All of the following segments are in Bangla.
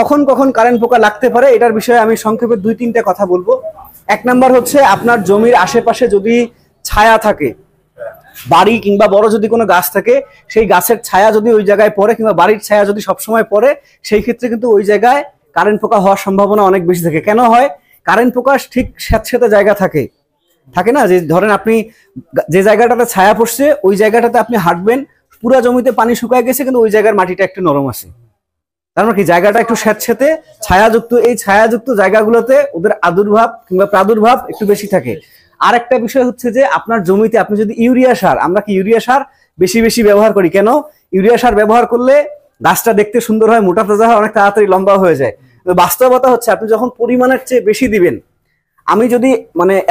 কখন কখন কারেন্ট পোকা লাগতে পারে এটার বিষয়ে আমি সংক্ষেপে 2-3টা কথা বলবো। 1 নাম্বার হচ্ছে আপনার জমির আশেপাশে যদি ছায়া থাকে, বাড়ি কিংবা বড় যদি কোনো গাছ থাকে, সেই গাছের ছায়া যদি ওই জায়গায় পড়ে কিংবা বাড়ির ছায়া যদি সবসময় পড়ে, সেই ক্ষেত্রে কিন্তু ওই জায়গায় কারেন্ট পোকা হওয়ার সম্ভাবনা অনেক বেশি থাকে। কেন হয়? কারেন্ট পোকা ঠিক স্যাঁতস্যাঁতে জায়গা থাকে না, যে ধরেন আপনি যে জায়গাটাতে ছায়া পড়ছে ওই জায়গাটাতে আপনি হাঁটবেন, পুরো জমিতে পানি শুকায় গেছে কিন্তু ওই জায়গার মাটিটা একটু নরম আছে, তার মানে কি জায়গাটা একটু স্যাঁতস্যাঁতে ছায়াযুক্ত। এই ছায়াযুক্ত জায়গাগুলোতে ওদের আবির্ভাব কিংবা প্রাদুর্ভাব একটু বেশি থাকে। আর একটা বিষয় হচ্ছে যে আপনার জমিতে আপনি যদি ইউরিয়া সার, আমরা কি ইউরিয়া সার বেশি বেশি ব্যবহার করি, কেন? ইউরিয়া সার ব্যবহার করলে গাছটা দেখতে সুন্দর হয়, মোটা তাজা হয়, অনেক তাড়াতাড়ি লম্বা হয়ে যায়। বাস্তবতা হচ্ছে আপনি যখন পরিমাণের চেয়ে বেশি দিবেন, আমি যদি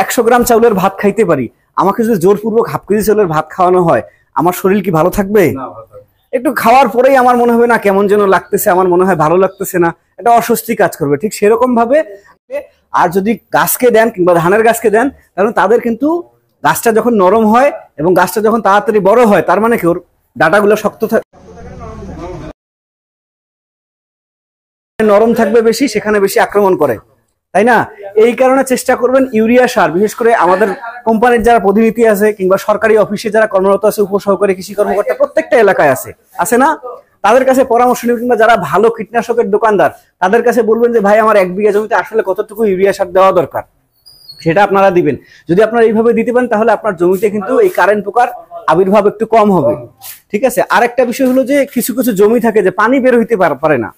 100 গ্রাম চাউলের ভাত খাইতে পারি, আমাকে যদি জোরপূর্বক হাফ কেজি চাউলের ভাত খাওয়ানো হয়, আমার শরীর কি ভালো থাকবে? একটু খাওয়ার পরেই আমার মনে হবে না কেমন যেন লাগতেছে, আমার মনে হয় ভালো লাগতেছে না, এটা অস্বস্তি কাজ করবে। ঠিক সেরকম ভাবে আর যদি গাছকে দেন কিংবা ধানের গাছকে দেন, তাহলে তাদের কিন্তু গাছটা যখন নরম হয় এবং গাছটা যখন তাড়াতাড়ি বড় হয়, তার মানে কি ওর ডাটাগুলো শক্ত নরম থাকবে বেশি, সেখানে বেশি আক্রমণ করে, তাই না? এই কারণে চেষ্টা করবেন ইউরিয়া সার, বিশেষ করে আমাদের কোম্পানির যারা প্রতিনিধি আছে কিংবা সরকারি অফিসে যারা কর্মরত আছে, উপসহকারী কৃষি কর্মকর্তা প্রত্যেকটা এলাকায় আছে না, তাদের কাছে পরামর্শ নেবেন, কিংবা যারা ভালো কীটনাশকের দোকানদার তাদের কাছে বলবেন যে ভাই আমার 1 বিঘা জমিতে আসলে কতটুকু ইউরিয়া সার দেওয়া দরকার, সেটা আপনারা দিবেন। যদি আপনারা এইভাবে দিতে পারেন তাহলে আপনার জমিতে কিন্তু এই কারেন্ট পোকার আবির্ভাব একটু কম হবে। ঠিক আছে। আরেকটা বিষয় হলো যে কিছু কিছু জমি থাকে যে পানি বের হইতে পারে না,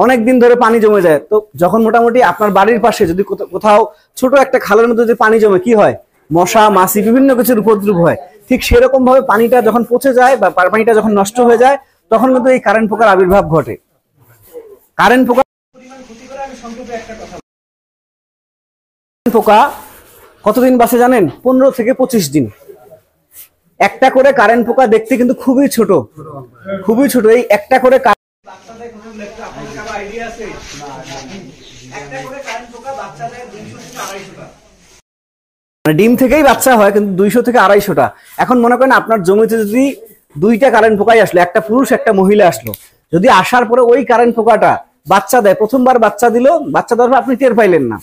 অনেকদিন ধরে পানি জমে যায়। তো যখন মোটামুটি আপনার বাড়ির পাশে যদি কোথাও ছোট একটা খালের মধ্যে যদি পানি জমে, কি হয়? মশা মাছি বিভিন্ন কিছুর উপদ্রব হয়। ঠিক সেরকম ভাবে পানিটা যখন পচে যায় বা পানিটা যখন নষ্ট হয়ে যায়, তখন কিন্তু এই কারেন্ট পোকার আবির্ভাব ঘটে। কারেন্ট পোকা কতদিন বাঁচে জানেন? 15 থেকে 25 দিন। একটা করে কারেন্ট পোকা দেখতে কিন্তু খুবই ছোট, খুবই ছোট। এই একটা করে ডিম থেকেই বাচ্চা হয়, কিন্তু 200 থেকে 250টা। এখন মনে করেন আপনার জমিতে যদি 2টা কারেন্ট পোকাই আসলো, একটা পুরুষ একটা মহিলা আসলো, যদি আসার পরে ওই কারেন্ট পোকাটা বাচ্চা দেয়, প্রথমবার বাচ্চা দিল, বাচ্চা দেওয়ার পর আপনি টের পাইলেন না,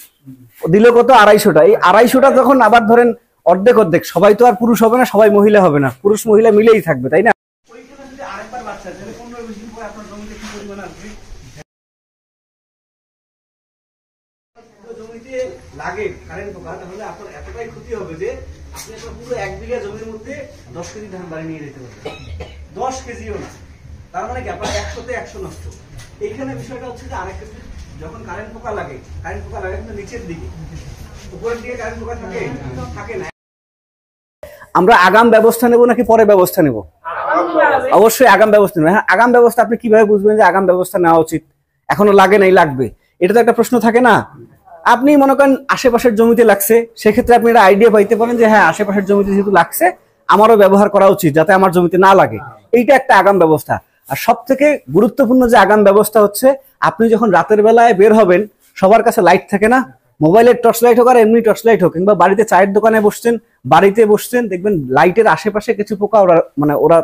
দিল কত? 250টা। এই 250টা যখন আবার ধরেন অর্ধেক অর্ধেক, সবাই তো আর পুরুষ হবে না, সবাই মহিলা হবে না, পুরুষ মহিলা মিলেই থাকবে, তাই না? লাগে কারেন্ট পোকা, তাহলে আপনার এতটাই ক্ষতি হবে যে আপনি আপনার পুরো 1 বিঘা জমির মধ্যে 10 কেজি ধান বাড়ি নিয়ে যেতে পারবেন। 10 কেজিও না, তার মানে কি আপনার 100তে 100 নষ্ট। এইখানে বিষয়টা হচ্ছে যে আরেকটা, যখন কারেন্ট পোকা লাগে কিন্তু নিচের দিকে, উপরের দিকে কারেন্ট পোকা থাকে না। আমরা আগাম ব্যবস্থা নেব নাকি পরে ব্যবস্থা নেব? অবশ্যই আগাম ব্যবস্থা নেব। হ্যাঁ, আগাম ব্যবস্থা আপনি কিভাবে বুঝবেন যে আগাম ব্যবস্থা নেওয়া উচিত? এখনো লাগে নাই, লাগবে, এটা তো একটা প্রশ্ন থাকে না। আপনি মনে করেন আশেপাশের জমিতে লাগছে, সেক্ষেত্রে আপনি একটা আইডিয়া পাইতে পারেন যে হ্যাঁ, আশেপাশের জমিতে যেহেতু লাগছে আমারও ব্যবহার করা উচিত যাতে আমার জমিতে না লাগে। এইটা একটা আগাম ব্যবস্থা। আর সব থেকে গুরুত্বপূর্ণ যে আগাম ব্যবস্থা হচ্ছে, আপনি যখন রাতের বেলায় বের হবেন, সবার কাছে লাইট থাকে না, মোবাইলের টর্চ লাইট হোক আর এমনি টর্চ লাইট হোক, কিংবা বাড়িতে চায়ের দোকানে বসছেন, বাড়িতে বসছেন, দেখবেন লাইটের আশেপাশে কিছু পোকা ওরা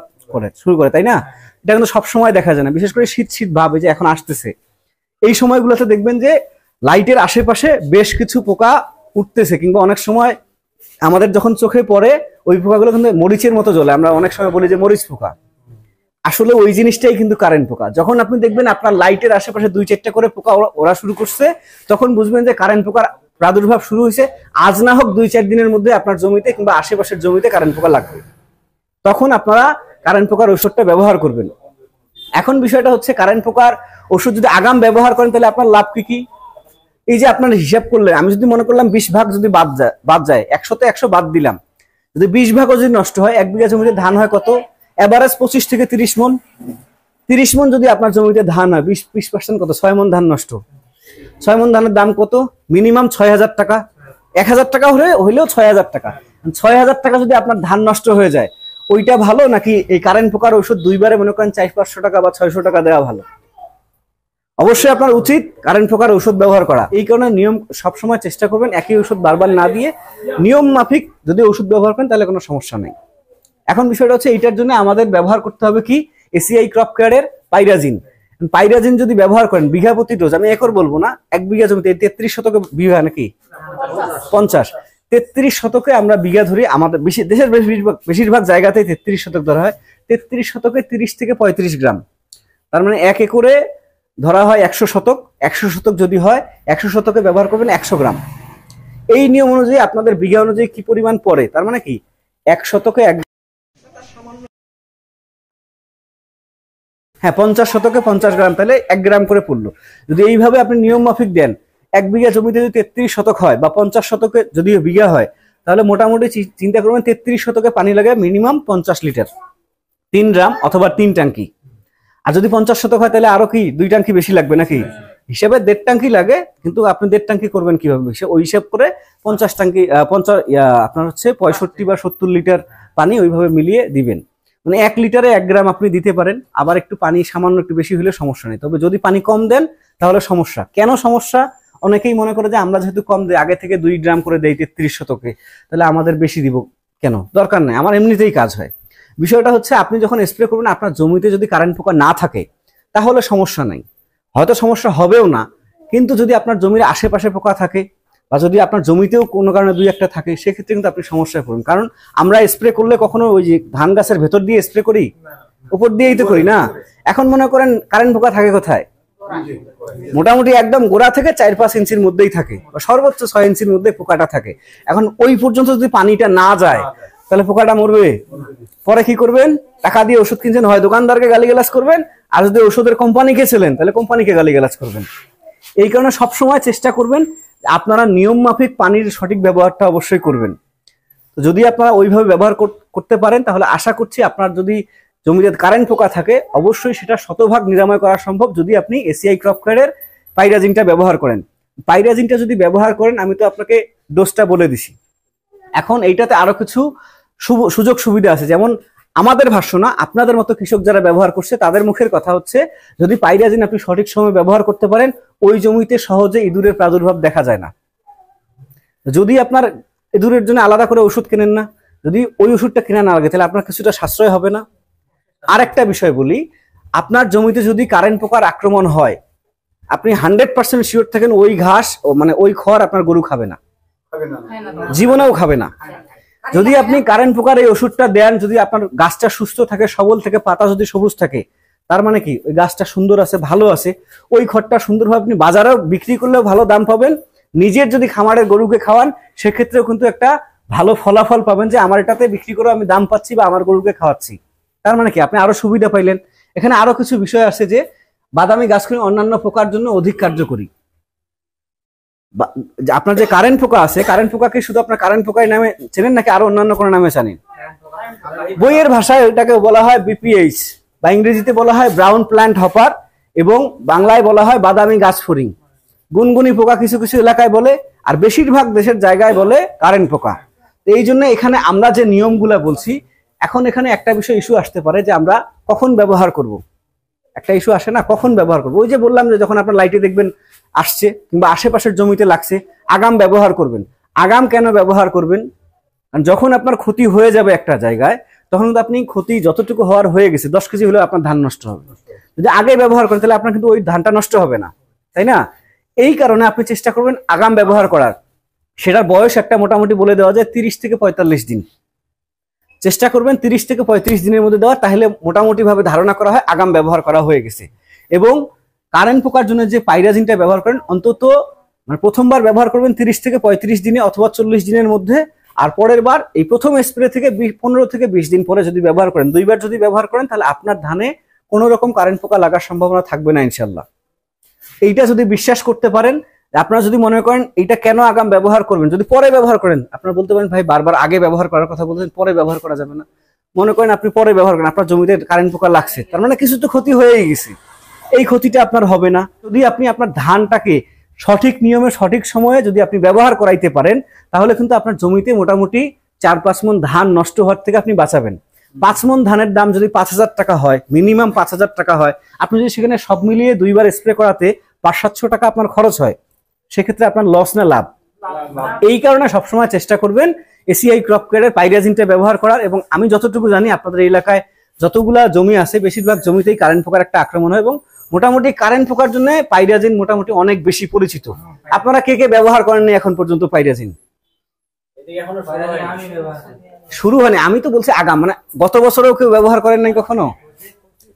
শুরু করে, তাই না? এটা কিন্তু সবসময় দেখা যায় না, বিশেষ করে শীত শীত ভাবে যে এখন আসতেছে, এই সময়গুলোতে দেখবেন যে লাইটের আশেপাশে বেশ কিছু পোকা উঠতেছে, কিংবা অনেক সময় আমাদের যখন চোখে পড়ে ওই পোকাগুলো কিন্তু মরিচের মতো জ্বলে। আমরা অনেক সময় বলি যে মরিচ পোকা, আসলে ওই জিনিসটাই কিন্তু কারেন্ট পোকা। যখন আপনি দেখবেন আপনার লাইটের আশেপাশে 2-4টা করে পোকা ওরা শুরু করছে, তখন বুঝবেন যে কারেন্ট পোকার প্রাদুর্ভাব শুরু হয়েছে। আজ না হোক 2-4 দিনের মধ্যে আপনার জমিতে কিংবা আশেপাশের জমিতে কারেন্ট পোকা লাগবে, তখন আপনারা কারেন্ট পোকার ওষুধটা ব্যবহার করবেন। এখন বিষয়টা হচ্ছে কারেন্ট পোকার ওষুধ যদি আগাম ব্যবহার করেন তাহলে আপনার লাভ কি? এই যে আপনার হিসাব করলে, আমি যদি মনে করলাম 20 ভাগ যদি বাদ যায়, 100তে 100 বাদ দিলাম, যদি 20 ভাগও যদি নষ্ট হয়, 1 বিঘা জমিতে ধান হয় কত? এভারেজ 25 থেকে 30 মন। 30 মন যদি আপনার জমিতে ধান হয়, 20% কত? 6 মন ধান নষ্ট। 6 মন ধানের দাম কত? মিনিমাম 6000 টাকা। 1000 টাকা হইলেও 6000 টাকা। 6000 টাকা যদি আপনার ধান নষ্ট হয়ে যায়, ওইটা ভালো নাকি এই কারেন্ট পোকার ওষুধ 2বারে মনে করেন 400-500 টাকা বা 600 টাকা দেওয়া ভালো? অবশ্যই আপনার উচিত কারেন্ট পোকার ওষুধ ব্যবহার করা। এই কারণে নিয়ম সবসময় চেষ্টা করবেন একই ওষুধ বারবার না দিয়ে নিয়ম মাফিক যদি ওষুধ ব্যবহার করেন তাহলে কোনো সমস্যা নেই। এখন বিষয়টা হচ্ছে এইটার জন্য আমাদের ব্যবহার করতে হবে কি? এসিআই ক্রপ কেয়ারের পাইরাজিন। পাইরাজিন যদি ব্যবহার করেন বিঘা প্রতি ডোজ, আমি একর বলবো না, 1 বিঘা জমিতে 33 শতকে বিঘা নাকি 50, 33 শতকে আমরা বিঘা ধরি। আমাদের দেশের বেশিরভাগ জায়গাতেই 33 শতক ধরা হয়। 33 শতকে 30 থেকে 35 গ্রাম, তার মানে 1 একরে ধরা হয় 100 শতক। 100 শতক যদি হয় 100 শতকে ব্যবহার করবেন 100 গ্রাম। এই নিয়ম অনুযায়ী আপনাদের বিঘা অনুযায়ী কি পরিমাণ পড়ে, তার মানে কি 1 শতকে 1, হ্যাঁ 50 শতকে 50 গ্রাম, তাহলে 1 গ্রাম করে পড়লো। যদি এইভাবে আপনি নিয়ম মাফিক দেন, 1 বিঘা জমিতে যদি 33 শতক হয় বা 50 শতকে যদি বিঘা হয়, তাহলে মোটামুটি চিন্তা করবেন 33 শতকে পানি লাগে মিনিমাম 50 লিটার, 3 ড্রাম অথবা 3 ট্যাঙ্কি। আর যদি 50 শতক হয় তাহলে আরো কি 2 ট্যাঙ্কি বেশি লাগবে নাকি? হিসেবে 1.5 ট্যাঙ্কি লাগে, কিন্তু আপনি 1.5 ট্যাঙ্কি করবেন কিভাবে, ওই হিসাব করে 50 ট্যাঙ্কি 50 আপনার হচ্ছে 65 বা 70 লিটার পানি ওইভাবে মিলিয়ে দিবেন। মানে 1 লিটারে 1 গ্রাম আপনি দিতে পারেন। আবার একটু পানি সামান্য একটু বেশি হলে সমস্যা নেই, তবে যদি পানি কম দেন তাহলে সমস্যা। কেন সমস্যা? অনেকেই মনে করে যে আমরা যেহেতু কম দিই, আগে থেকে 2 গ্রাম করে দেই 33 শতকে, তাহলে আমাদের বেশি দিব কেন, দরকার নেই, আমার এমনিতেই কাজ হয়। বিষয়টা হচ্ছে আপনি যখন স্প্রে করবেন আপনার জমিতে যদি কারেন্ট পোকা না থাকে তাহলে সমস্যা নাই, হয়তো সমস্যা হবেও না। কিন্তু যদি আপনার জমির আশেপাশে পোকা থাকে বা যদি আপনার জমিতেও কোনো কারণে 2-1টা থাকে, সেক্ষেত্রে কিন্তু আপনি সমস্যায় পড়বেন। কারণ আমরা স্প্রে করলে কখনো ওই যে ধান গাছের ভেতর দিয়ে স্প্রে করি, উপর দিয়েই তো করি না। এখন মনে করেন কারেন্ট পোকা থাকে কোথায়, মোটামুটি একদম গোড়া থেকে 4-5 ইঞ্চির মধ্যেই থাকে, সর্বোচ্চ 6 ইঞ্চির মধ্যে পোকাটা থাকে। এখন ওই পর্যন্ত যদি পানিটা না যায় তাহলে পোকাটা মরবে। পরে কি করবেন, টাকা দিয়ে ওষুধ কিনছেন, হয় দোকানদারকে গালিগালাজ করবেন, আর যদি ওষুধের কোম্পানিকে ছিলেন তাহলে কোম্পানিকে গালিগালাজ করবেন। এই কারণে সবসময় চেষ্টা করবেন আপনারা নিয়ম মাফিক পানির সঠিক ব্যবহারটা অবশ্যই করবেন। তো যদি আপনারা ওইভাবে ব্যবহার করতে পারেন তাহলে আশা করছি আপনার যদি জমিতে কারেন্ট পোকা থাকে অবশ্যই সেটা শতভাগ নিরাময় করা সম্ভব, যদি আপনি এসিআই ক্রপ কেয়ারের পাইরাজিনটা ব্যবহার করেন। পাইরাজিনটা যদি ব্যবহার করেন, আমি তো আপনাকে ডোজটা বলে দিছি, এখন এইটাতে আরো কিছু সুযোগ সুবিধা আছে। যেমন আমাদের ভাষ্য না, আপনাদের মতো কৃষক যারা ব্যবহার করছে তাদের মুখের কথা হচ্ছে, যদি পাইরাজিন আপনি সঠিক সময় ব্যবহার করতে পারেন ওই জমিতে সহজে ইঁদুরের প্রাদুর্ভাব দেখা যায় না। যদি আপনার ইঁদুরের জন্য আলাদা করে ওষুধ কেনেন না, যদি ওই ওষুধটা কেনা না লাগে তাহলে আপনার কিছুটা সাশ্রয় হবে না। আরেকটা বিষয় বলি, আপনার জমিতে যদি কারেন্ট পোকার আক্রমণ হয়, আপনি 100% শিওর থাকেন ওই ঘাস মানে ওই খড় আপনার গরু খাবে না, জীবনেও খাবে না। যদি আপনি কারেন্ট পোকার এই ওষুধটা দেন, যদি আপনার গাছটা সুস্থ থাকে, সবল থেকে, পাতা যদি সবুজ থাকে, তার মানে কি ওই গাছটা সুন্দর আছে, ভালো আছে, ওই খড়টা সুন্দরভাবে আপনি বাজারেও বিক্রি করলেও ভালো দাম পাবেন। নিজের যদি খামারের গরুকে খাওয়ান সেক্ষেত্রেও কিন্তু একটা ভালো ফলাফল পাবেন, যে আমার এটাতে বিক্রি করে আমি দাম পাচ্ছি বা আমার গরুকে খাওয়াচ্ছি। তার মানে কি আপনি আরো সুবিধা পাইলেন। এখানে আরো কিছু বিষয় আছে যে বাদামি গাছগুলি অন্যান্য পোকার জন্য অধিক কার্যকরী। আপনার যে কারেন্ট পোকা আছে, কারেন্ট পোকাকে শুধু আপনার কারেন্ট পোকাই নামে চেনেন নাকি আরো অন্যান্য কোনো নামে জানেন? বইয়ের ভাষায় এটাকে বলা হয় বিপিএইচ, বা ইংরেজিতে বলা হয় ব্রাউন প্ল্যান্ট হপার, এবং বাংলায় বলা হয় বাদামি গাছ ফড়িং। গুনগুনি পোকা কিছু কিছু এলাকায় বলে, আর বেশিরভাগ দেশের জায়গায় বলে কারেন্ট পোকা। এই জন্য এখানে আমরা যে নিয়মগুলা বলছি, এখন এখানে একটা বিষয় ইস্যু আসতে পারে যে আমরা কখন ব্যবহার করব। একটা ইস্যু আসে না, কখন ব্যবহার করবো। ওই যে বললাম যে যখন আপনার লাইটে দেখবেন আসছে কিংবা আশেপাশের জমিতে লাগছে, আগাম ব্যবহার করবেন। আগাম কেন ব্যবহার করবেন? যখন আপনার ক্ষতি হয়ে যাবে একটা জায়গায়, তখন কিন্তু আপনি ক্ষতি যতটুকু হওয়ার হয়ে গেছে, 10 কেজি হলেও আপনার ধান নষ্ট হবে। যদি আগে ব্যবহার করেন তাহলে আপনার কিন্তু ওই ধানটা নষ্ট হবে না, তাই না? এই কারণে আপনি চেষ্টা করবেন আগাম ব্যবহার করার। সেটার বয়স একটা মোটামুটি বলে দেওয়া যায় 30 থেকে 45 দিন। চেষ্টা করবেন 30 থেকে 35 দিনের মধ্যে দেওয়া, তাহলে মোটামুটি ভাবে ধারণা করা হয় আগাম ব্যবহার করা হয়ে গেছে। এবং কারেন্ট পোকার জন্য যে পাইরাজিনটা ব্যবহার করেন, অন্তত মানে প্রথমবার ব্যবহার করবেন 30 থেকে 35 দিনে অথবা 40 দিনের মধ্যে, আর পরের বার এই প্রথম স্প্রে থেকে 15 থেকে 20 দিন পরে যদি ব্যবহার করেন, 2 বার যদি ব্যবহার করেন, তাহলে আপনার ধানে কোনো রকম কারেন্ট পোকা লাগার সম্ভাবনা থাকবে না ইনশাল্লাহ। এইটা যদি বিশ্বাস করতে পারেন, আপনারা যদি মনে করেন এইটা কেন আগাম ব্যবহার করবেন, যদি পরে ব্যবহার করেন, আপনারা বলতে পারেন ভাই বারবার আগে ব্যবহার করার কথা বলছেন, পরে ব্যবহার করা যাবে না। মনে করেন আপনি পরে ব্যবহার করেন, আপনার জমিতে কারেন্ট পোকা লাগছে, তার মানে কিছু তো ক্ষতি হয়েই গেছে, এই ক্ষতিটা আপনার হবে না। যদি আপনি আপনার ধানটাকে সঠিক নিয়মে সঠিক সময়ে যদি আপনি ব্যবহার করাইতে পারেন, তাহলে কিন্তু আপনার জমিতে মোটামুটি 4-5 মণ ধান নষ্ট হওয়ার থেকে আপনি বাঁচাবেন। 5 মণ ধানের দাম যদি 5000 টাকা হয়, মিনিমাম 5000 টাকা হয়, আপনি যদি সেখানে সব মিলিয়ে 2 বার স্প্রে করাতে 500-700 টাকা আপনার খরচ হয়, সেক্ষেত্রে আপনার লস না লাভ? এই কারণে সবসময় চেষ্টা করবেন এসিআই ক্রপ কেয়ারের পাইরাজিনটা ব্যবহার করার। এবং আমি যতটুকু জানি আপনাদের এলাকায় যতগুলা জমি আছে, বেশিরভাগ জমিতেই কারেন্ট পোকার একটা আক্রমণ হয় এবং মোটামুটি কারেন্ট পোকার জন্য পাইরাজিন মোটামুটি অনেক বেশি পরিচিত। আপনারা কে কে ব্যবহার করেননি এখন পর্যন্ত পাইরাজিন? শুরু হয়নি, আমি তো বলছি আগাম, মানে গত বছরেও কেউ ব্যবহার করেন নাই কখনো?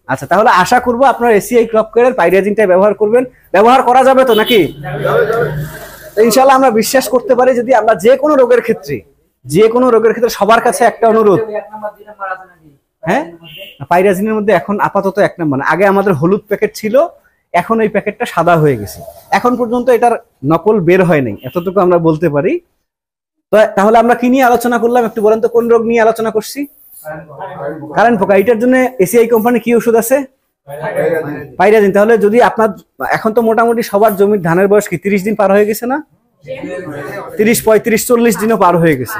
আচ্ছা, তাহলে আশা করবো আপনার এসিআই ক্রপ কেয়ারের পাইরাজিনটা ব্যবহার করবেন। ব্যবহার করা যাবে তো নাকি? ইনশাআল্লাহ আমরা বিশ্বাস করতে পারি, যদি আমরা যে কোনো রোগের ক্ষেত্রে সবার কাছে একটা অনুরোধ, হ্যাঁ, পাইরাজিনের মধ্যে এখন আপাতত 1 নম্বর। আগে আমাদের হলুদ প্যাকেট ছিল, এখন এই প্যাকেটটা সাদা হয়ে গেছে। এখন পর্যন্ত এটার নকল বের হয় নাই, এতটুকু আমরা বলতে পারি। তো তাহলে আমরা কি নিয়ে আলোচনা করলাম একটু বলেন তো? কোন রোগ নিয়ে আলোচনা করছি? কারেন্ট পোকা। এটার জন্য এসিআই কোম্পানি কি ওষুধ আছে? পাইরাজিন। তাহলে যদি আপনার এখন তো মোটামুটি সবার জমির ধানের বয়স কি 30 দিন পার হয়ে গেছে না? 30, 35, 40 দিনও পার হয়ে গেছে।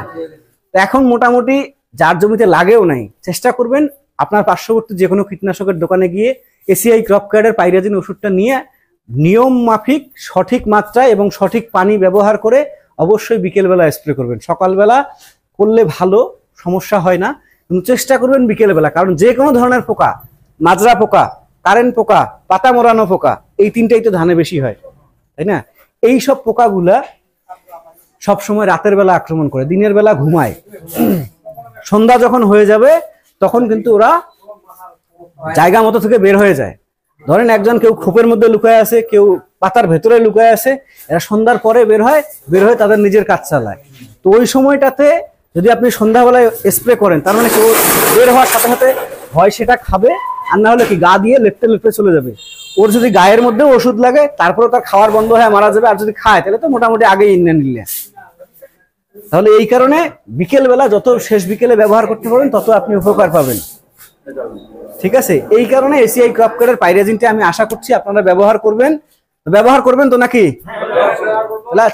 এখন মোটামুটি যার জমিতে লাগেও নাই, চেষ্টা করবেন আপনার পার্শ্ববর্তী যে কোনো কীটনাশকের দোকানে গিয়ে এসিআই ক্রপ কেয়ারের পাইরাজিন ওষুধটা নিয়ে নিয়ম মাফিক সঠিক মাত্রায় এবং সঠিক পানি ব্যবহার করে অবশ্যই বিকেলবেলা স্প্রে করবেন। সকালবেলা করলে ভালো, সমস্যা হয় না, কিন্তু চেষ্টা করবেন বিকেলবেলা। কারণ যে কোনো ধরনের পোকা, মাজরা পোকা, কারেন্ট পোকা, পাতা মোড়ানো পোকা, এই 3টাই তো ধানে বেশি হয়, তাই না? এই সব পোকাগুলা সবসময় রাতের বেলা আক্রমণ করে, দিনের বেলা ঘুমায়। সন্ধ্যা যখন হয়ে যাবে তখন কিন্তু ওরা জায়গা মতো থেকে বের হয়ে যায়। ধরেন একজন কেউ খোপের মধ্যে লুকায় আছে, কেউ পাতার ভেতরে লুকায় আছে, এরা সন্ধ্যার পরে বের হয় তাদের নিজের কাজ চালায়। তো ওই সময়টাতে যদি আপনি সন্ধ্যাবেলায় স্প্রে করেন, তার মানে কেউ বের হওয়ার সাথে সাথে হয় সেটা খাবে, আর না হলে কি গা দিয়ে লেপটে লেপটে চলে যাবে। ওর যদি গায়ের মধ্যেও ওষুধ লাগে তারপরে তার খাওয়ার বন্ধ হয়ে মারা যাবে, আর যদি খায় তাহলে তো মোটামুটি আগেই ইন্ডিয়ান নিলে। তাহলে এই কারণে বিকেল বেলা যত শেষ বিকেলে ব্যবহার করতে পারবেন তত আপনি উপকার পাবেন। ঠিক আছে, এই কারণে এসিআই ক্রপ কেয়ারের পাইরাজিনটা আমি আশা করছি আপনারা ব্যবহার করবেন তো নাকি?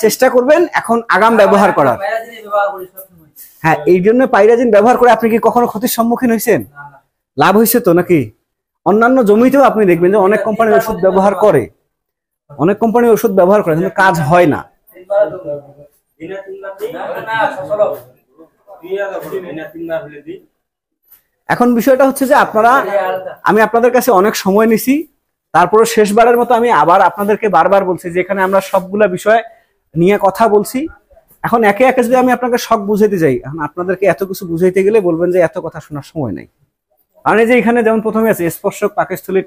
চেষ্টা করবেন এখন আগাম ব্যবহার করার। হ্যাঁ, এই জন্য পাইরাজিন ব্যবহার করে আপনি কি কখনো ক্ষতির সম্মুখীন হয়েছেন? লাভ হয়েছে তো নাকি? অন্যান্য জমিতেও আপনি দেখবেন যে অনেক কোম্পানি ওষুধ ব্যবহার করে, কিন্তু কাজ হয় না। এখন বিষয়টা হচ্ছে যে আমি আপনাদের কাছে অনেক সময় নিছি, তারপরে শেষবারের মতো আমি আবার আপনাদেরকে বারবার বলছি যে এখানে আমরা সবগুলা বিষয় নিয়ে কথা বলছি। এখন একে একে যদি আমি আপনাকে সব বুঝাইতে যাই, এখন আপনাদেরকে এত কিছু বুঝাইতে গেলে বলবেন যে এত কথা শোনার সময় নাই। কারণ এই যে এখানে যেমন প্রথমে আছে স্পর্শক, পাকস্থলী,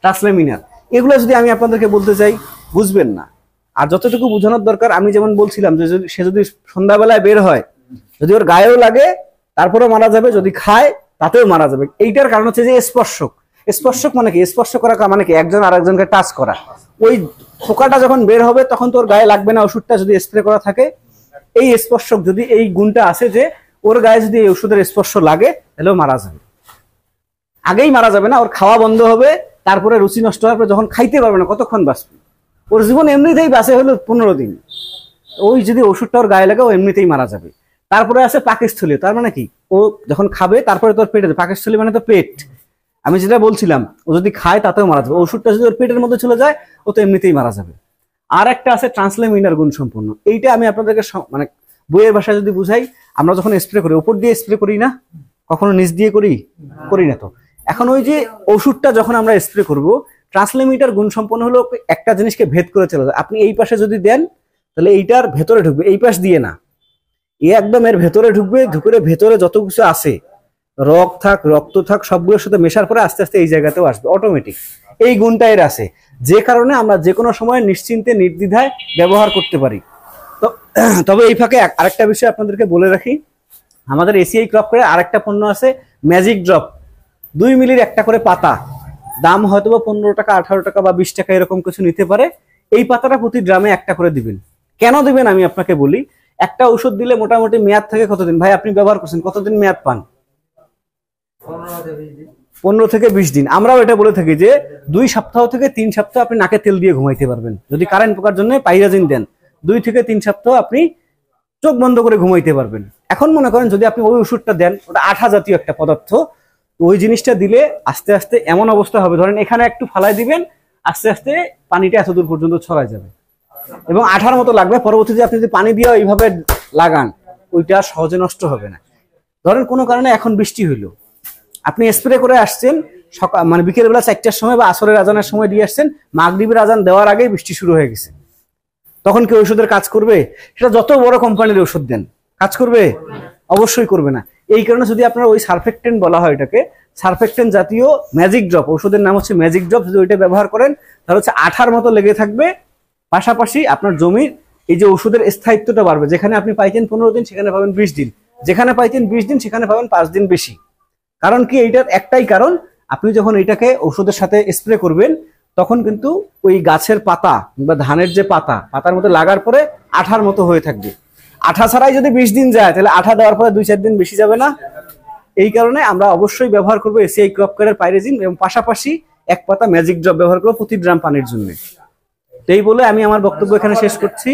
ট্রান্সলেমিনার, এগুলো যদি আমি আপনাদেরকে বলতে চাই বুঝবেন না। আর যতটুকু বোঝানোর দরকার, আমি যেমন বলছিলাম যে সে যদি সন্ধ্যাবেলায় বের হয়, যদি ওর গায়েও লাগে তারপরেও মারা যাবে, যদি খায় তাতেও মারা যাবে। এইটার কারণ হচ্ছে যে স্পর্শক মানে কি? স্পর্শ করা মানে কি? একজন আরেকজনকে টাচ করা। ওই পোকাটা যখন বের হবে তখন তোর গায়ে লাগবে না ওষুধটা যদি স্প্রে করা থাকে। এই স্পর্শক যদি এই গুণটা আছে যে ওর গায়ে যদি এই ওষুধের স্পর্শ লাগে তাহলেও মারা যাবে। আগেই মারা যাবে না, ওর খাওয়া বন্ধ হবে, তারপরে রুচি নষ্ট হওয়ার পর যখন খাইতে পারবে না কতক্ষণ বাঁচবে? ওর জীবন এমনিতেই বাঁচে হলো 15 দিন। ওই যদি ওষুধটা ওর গায়ে লাগে ও এমনিতেই মারা যাবে। তারপরে আছে পাকস্থলী, তার মানে কি? ও যখন খাবে তারপরে তোর পেটে, পাকস্থলী মানে তো পেট, আমি যেটা বলছিলাম, ও যদি খায় তাতেও মারা যাবে। ওষুধটা যদি ওর পেটের মধ্যে চলে যায় ও তো এমনিতেই মারা যাবে। আর একটা আছে ট্রান্সলেমিনার গুণ সম্পন্ন। এইটা আমি আপনাদেরকে মানে বইয়ের ভাষায় যদি বুঝাই, আমরা যখন স্প্রে করি উপর দিয়ে স্প্রে করি না, কখনো নিচ দিয়ে করি না। তো এখন ওই যে ওষুধটা যখন আমরা স্প্রে করব, ট্রান্সলেমিটার গুণ সম্পন্ন হলো একটা জিনিসকে ভেদ করে চলে যায়। আপনি এই পাশে যদি দেন তাহলে এইটার ভেতরে ঢুকবে, এই পাশ দিয়ে না, একদম এর ভেতরে ঢুকবে, ঢুকে ভেতরে যত কিছু আছে, রক্ত থাক সবগুলোর সাথে মেশার পরে আস্তে আস্তে এই জায়গাতেও আসবে অটোমেটিক। এই গুণটা এর আছে, যে কারণে আমরা যে কোনো সময় নিশ্চিন্তে নির্দ্বিধায় ব্যবহার করতে পারি। তো তবে এই ফাঁকে আরেকটা বিষয় আপনাদেরকে বলে রাখি, আমাদের এসিআই ক্রপ করে আরেকটা পণ্য আছে ম্যাজিক ড্রপ। 2 মিলির একটা করে পাতা, দাম হয়তো 15 টাকা, 18 টাকা বা 20 টাকা এরকম কিছু নিতে পারে। এই পাতাটা প্রতি ড্রামে একটা করে দিবেন। কেন দিবেন আমি আপনাকে বলি। একটা ওষুধ দিলে মোটামুটি মেয়াদ থাকে কতদিন? ভাই আপনি ব্যবহার করছেন, কতদিন মেয়াদ পান? 15 থেকে 20 দিন। আমরাও এটা বলে থাকি যে 2 সপ্তাহ থেকে 3 সপ্তাহ আপনি নাকে তেল দিয়ে ঘুমাইতে পারবেন যদি কারেন্ট পোকার জন্য পাইরাজিন দেন। 2 থেকে 3 সপ্তাহ আপনি চোখ বন্ধ করে ঘুমাইতে পারবেন। এখন মনে করেন যদি আপনি ওই ওষুধটা দেন, ওটা আঠা জাতীয় একটা পদার্থ, ওই জিনিসটা দিলে আস্তে আস্তে এমন অবস্থা হবে, ধরেন এখানে একটু ফালাই দিবেন, আস্তে আস্তে পানিটা এত দূর পর্যন্ত ছড়ায় যাবে এবং আঠার মতো লাগবে। পরবর্তীতে আপনি যদি পানি দিয়ে এইভাবে লাগান, ওইটা সহজে নষ্ট হবে না। ধরেন কোনো কারণে এখন বৃষ্টি হইলো, আপনি স্প্রে করে আসছেন, সকাল মানে বিকেলবেলা 4টার সময় বা আসরের আজানের সময় দিয়ে আসছেন, মাগরিবের আজান দেওয়ার আগেই বৃষ্টি শুরু হয়ে গেছে, তখন কি ওষুধের কাজ করবে? সেটা যত বড় কোম্পানির ওষুধ দেন, কাজ করবে? অবশ্যই করবে না। এই কারণে যদি আপনার ওই সারফেক্টেন্ট বলা হয়, এটাকে সারফেক্টেন্ট জাতীয় ম্যাজিক ড্রপ, ওষুধের নাম হচ্ছে ম্যাজিক ড্রপ, যদি ওইটা ব্যবহার করেন তাহলে হচ্ছে আঠার মতো লেগে থাকবে। পাশাপাশি আপনার জমির এই যে ওষুধের স্থায়িত্বটা বাড়বে, যেখানে আপনি পাইতেন 15 দিন সেখানে পাবেন 20 দিন, যেখানে পাইতেন 20 দিন সেখানে পাবেন 5 দিন বেশি। কারণ কি? এইটার একটাই কারণ, আপনি যখন এটাকে ওষুধের সাথে স্প্রে করবেন তখন কিন্তু ওই গাছের পাতা বা ধানের যে পাতার মধ্যে লাগার পরে আঠার মতো হয়ে থাকবে। আঠা ছাড়াই যদি 20 দিন যায় তাহলে আঠা দেওয়ার পরে 2-4 দিন বেশি যাবে না? এই কারণে আমরা অবশ্যই ব্যবহার করবো এসিআই ক্রপ কেয়ারের পাইরেজিন এবং পাশাপাশি 1 পাতা ম্যাজিক ড্রপ ব্যবহার করবো প্রতি ড্রাম পানির জন্য। এই বলে আমি আমার বক্তব্য এখানে শেষ করছি।